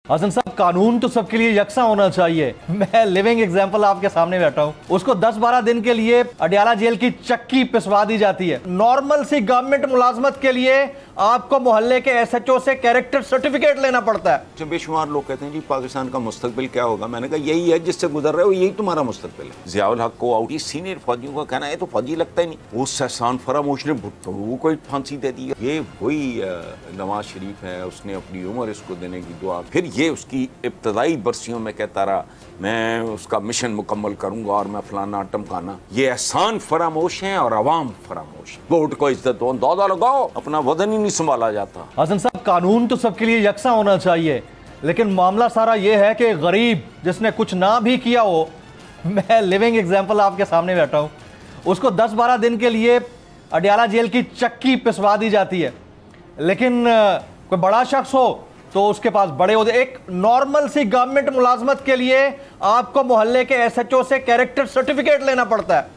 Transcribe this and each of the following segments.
हसन साहब, कानून तो सबके लिए यकसा होना चाहिए। मैं लिविंग एग्जांपल आपके सामने बैठा हूँ। उसको 10-12 दिन के लिए अडयाला जेल की चक्की पिसवा दी जाती है। नॉर्मल सी गवर्नमेंट मुलाजमत के लिए आपको मोहल्ले के एसएचओ से कैरेक्टर सर्टिफिकेट लेना पड़ता है। बेशुमार लोग कहते हैं जी पाकिस्तान का मुस्तकबिल क्या होगा। मैंने कहा यही है जिससे गुजर रहे हो, यही तुम्हारा मुस्तकबिल है। ज़ियाउल हक को आउट सीनियर फौजियों का कहना है तो फौजी लगता ही नहीं। उस एहसान फरामोश ने भुट्टो को फांसी दे दी। ये वही नवाज शरीफ है, उसने अपनी उम्र इसको देने की दुआ, फिर ये उसकी इब्तदाई बरसियों में कहता रहा मैं उसका मिशन मुकम्मल करूंगा और मैं फलाना टमकाना। ये एहसान फरामोश है और अवाम फरामोश है। वोट को इज्जत दो, दौदा लगाओ, अपना वतन ही नहीं संभाला जाता। हसन साहब, कानून तो सबके लिए यकसा होना चाहिए, लेकिन मामला सारा ये है कि गरीब जिसने कुछ ना भी किया हो, मैं लिविंग एग्जांपल आपके सामने बैठा हूँ, उसको 10-12 दिन के लिए अडयाला जेल की चक्की पिसवा दी जाती है। लेकिन कोई बड़ा शख्स हो तो उसके पास बड़े होते। एक नॉर्मल सी गवर्नमेंट मुलाजमत के लिए आपको मोहल्ले के एसएचओ से कैरेक्टर सर्टिफिकेट लेना पड़ता है।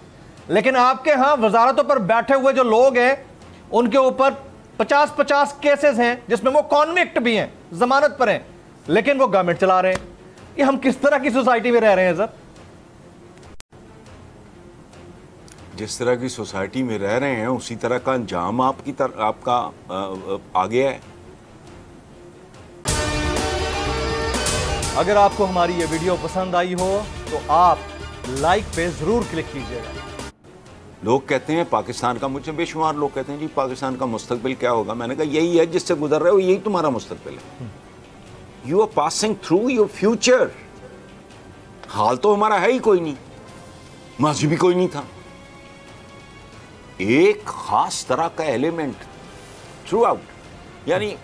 लेकिन आपके यहाँ वजारतों पर बैठे हुए जो लोग हैं उनके ऊपर 50-50 केसेस हैं जिसमें वो कॉन्विक्ट भी हैं, जमानत पर हैं, लेकिन वो गवर्नमेंट चला रहे हैं। ये हम किस तरह की सोसाइटी में रह रहे हैं सर? जिस तरह की सोसाइटी में रह रहे हैं उसी तरह का अंजाम आपका आ गया है। अगर आपको हमारी ये वीडियो पसंद आई हो तो आप लाइक पे जरूर क्लिक कीजिएगा। लोग कहते हैं पाकिस्तान का, मुझे बेशुमार लोग कहते हैं जी पाकिस्तान का मुस्तकबिल क्या होगा। मैंने कहा यही है जिससे गुजर रहे हो, यही तुम्हारा मुस्तकबिल है। You are passing through your future. हाल तो हमारा है ही कोई नहीं, माजी भी कोई नहीं था। एक खास तरह का एलिमेंट थ्रू आउट, यानी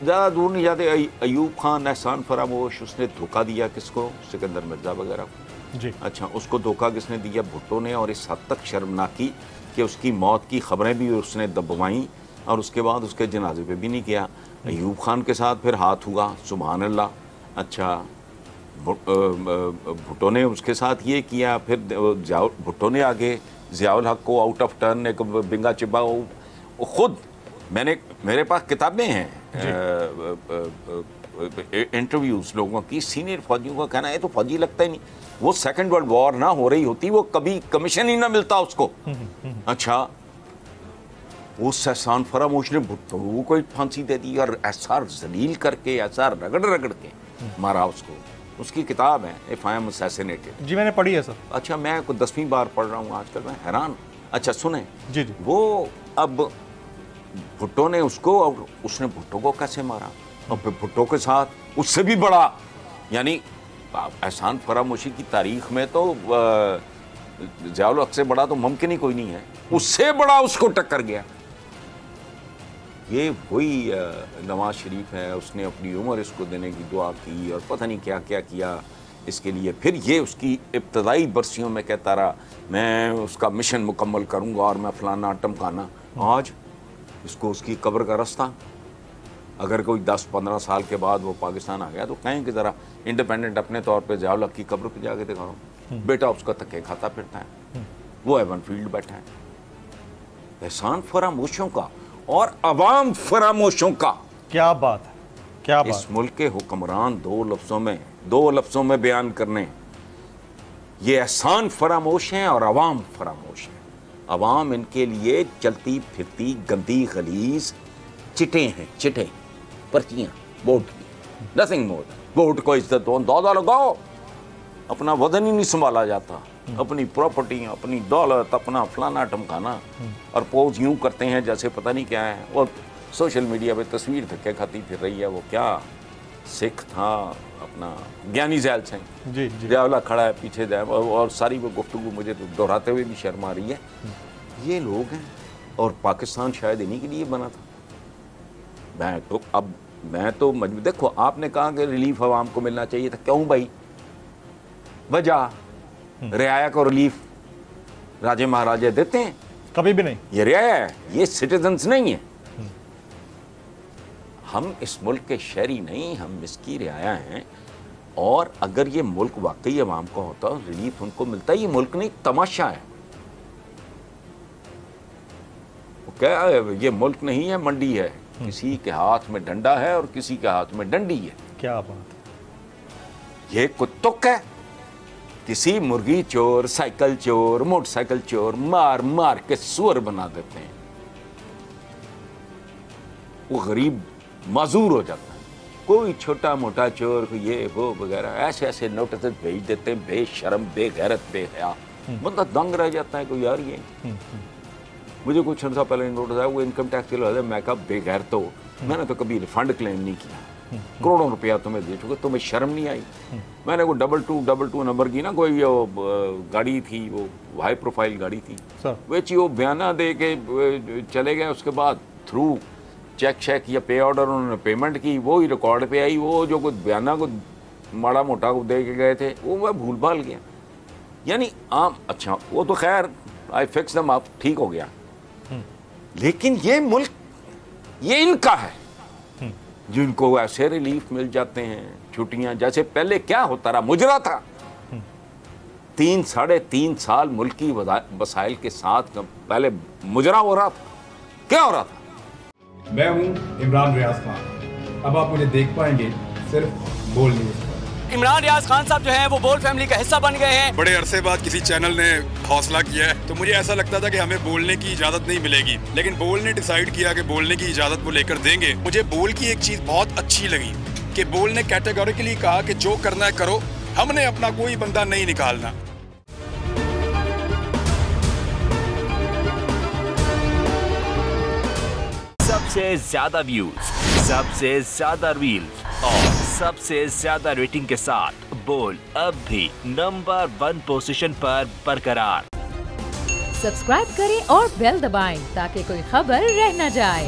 ज़्यादा दूर नहीं जाते। अयूब खान, एहसान फरामोश, उसने धोखा दिया किसको? सिकंदर मिर्जा वगैरह को जी। अच्छा, उसको धोखा किसने दिया? भुट्टो ने। और इस हद तक शर्मनाकी कि उसकी मौत की खबरें भी उसने दबवाई और उसके बाद उसके जनाजे पे भी नहीं किया। अयूब खान के साथ फिर हाथ हुआ, सुभान अल्लाह। अच्छा, भुट्टो ने उसके साथ ये किया, फिर भुट्टो ने आगे ज़ियाउल हक को आउट ऑफ टर्न एक बिंगा चिब्बा खुद मेरे पास किताबें हैं इंटरव्यूज लोगों की। सीनियर फौजियों का कहना है तो फौजी लगता ही नहीं। वो सेकंड वर्ल्ड वॉर ना हो रही होती वो कभी कमीशन ही ना मिलता उसको। अच्छा, उस एहसान फरामोश ने भुट्टो को फांसी दे दी और ऐसा जलील करके, ऐसा रगड़ रगड़ के मारा उसको। उसकी किताब है इफ आई एम असैसिनेटेड। जी, मैंने पढ़ी है सर। अच्छा, मैं 10वीं बार पढ़ रहा हूँ आजकल, मैं हैरान। अच्छा सुने जी जी। वो अब भुट्टो ने उसको और उसने भुट्टो को कैसे मारा, और फिर भुट्टो के साथ उससे भी बड़ा, यानी एहसान फरामोशी की तारीख में तो ज़ियाउल हक से बड़ा तो मुमकिन ही कोई नहीं है, उससे बड़ा उसको टक्कर गया। ये वही नवाज शरीफ है, उसने अपनी उम्र इसको देने की दुआ की और पता नहीं क्या क्या किया इसके लिए। फिर ये उसकी इब्तदाई बरसियों में कहता रहा मैं उसका मिशन मुकम्मल करूँगा और मैं फलाना टमकाना। आज इसको उसकी कब्र का रास्ता, अगर कोई 10-15 साल के बाद वो पाकिस्तान आ गया तो कहें कि ज़रा इंडिपेंडेंट अपने तौर पे ज़ियाउल हक की कब्र पे जाके दिखाओ। बेटा उसका धक्के खाता फिरता है, वो एवन फील्ड बैठा है। एहसान फरामोशों का और अवाम फरामोशों का क्या बात है, क्या बात। इस मुल्क के हुक्मरान दो लफ्ज़ों में बयान करने, ये एहसान फरामोश हैं और अवाम फरामोश हैं। अवाम इनके लिए चलती फिरती गंदी गलीज चिटें हैं, चिटें, पर्चियाँ वोट की, नथिंग मोर। वोट को इज्जत दो, दौदा लगाओ, अपना वतन ही नहीं संभाला जाता। अपनी प्रॉपर्टी, अपनी दौलत, अपना फलाना टमकाना, और पोज यूं करते हैं जैसे पता नहीं क्या है। और सोशल मीडिया पे तस्वीर धक्के खाती फिर रही है। वो क्या सिख था अपना ज्ञानी ज़ैल सिंह जी, ज़ियाउल्लाह खड़ा है पीछे जाए, और सारी वो गुफ्तगू मुझे तो दोहराते हुए भी शर्म आ रही है। ये लोग हैं, और पाकिस्तान शायद इन्हीं के लिए बना था। मैं तो मजबूर, देखो आपने कहा कि रिलीफ अवाम को मिलना चाहिए था, क्यों भाई? वजह रियाया को रिलीफ राजे महाराजे देते हैं? कभी भी नहीं। ये रियाया है, ये सिटीजन्स नहीं है। हम इस मुल्क के शहरी नहीं, हम इसकी रियाया हैं। और अगर ये मुल्क वाकई अवाम का होता, रिलीफ उनको मिलता। ये मुल्क नहीं, तमाशा है। क्या है? ये मुल्क नहीं है, मंडी है। किसी के हाथ में डंडा है और किसी के हाथ में डंडी है। क्या बात। ये कुत्तुक है। किसी मुर्गी चोर, साइकिल चोर, मोटरसाइकिल चोर मार मार के सुअर बना देते हैं, वो गरीब माजूर हो जाता है। कोई छोटा मोटा चोर ये वो वगैरह ऐसे ऐसे नोटिस भेज देते हैं, बेशर्म बेगैरत बेहया, बंदा दंग रह जाता है। कोई यार ये मुझे कुछ अर्सा पहले नोटिस आया, वो इनकम टैक्स के लगा, मैं कहा बेगैर तो मैंने तो कभी रिफंड क्लेम नहीं किया, करोड़ों रुपया तुम्हें दे चुके, तुम्हें शर्म नहीं आई? मैंने वो 2222 नंबर की ना कोई गाड़ी थी, वो हाई प्रोफाइल गाड़ी थी, वेची वो बयाना दे के चले गए। उसके बाद थ्रू चेक शेक या पे ऑर्डर उन्होंने पेमेंट की, वो ही रिकॉर्ड पे आई। वो जो कुछ बयाना को माड़ा मोटा को दे के गए थे वो मैं भूल भाल गया। यानी आम अच्छा वो तो खैर आई फिक्स दम आप, ठीक हो गया। लेकिन ये मुल्क ये इनका है, जिनको ऐसे रिलीफ मिल जाते हैं, छुट्टियां। जैसे पहले क्या होता रहा, मुजरा था 3-3.5 साल मुल्क की वसाइल के साथ पहले मुजरा हो रहा था। क्या हो रहा था? मैं हूं इमरान रियाज खान, अब आप मुझे देख पाएंगे सिर्फ बोल न्यूज़ पर। इमरान रियाज खान साहब जो हैं वो बोल फैमिली का हिस्सा बन गए हैं। बड़े अरसे बाद किसी चैनल ने हौसला किया है, तो मुझे ऐसा लगता था कि हमें बोलने की इजाजत नहीं मिलेगी, लेकिन बोल ने डिसाइड किया कि बोलने की इजाजत वो लेकर देंगे। मुझे बोल की एक चीज बहुत अच्छी लगी कि बोल ने कैटेगोरिकली कहा कि जो करना है करो, हमने अपना कोई बंदा नहीं निकालना। सबसे ज्यादा व्यूज, सबसे ज्यादा रील्स और सबसे ज्यादा रेटिंग के साथ बोल अब भी नंबर 1 पोजीशन पर बरकरार। सब्सक्राइब करें और बेल दबाएं ताकि कोई खबर रह न जाए।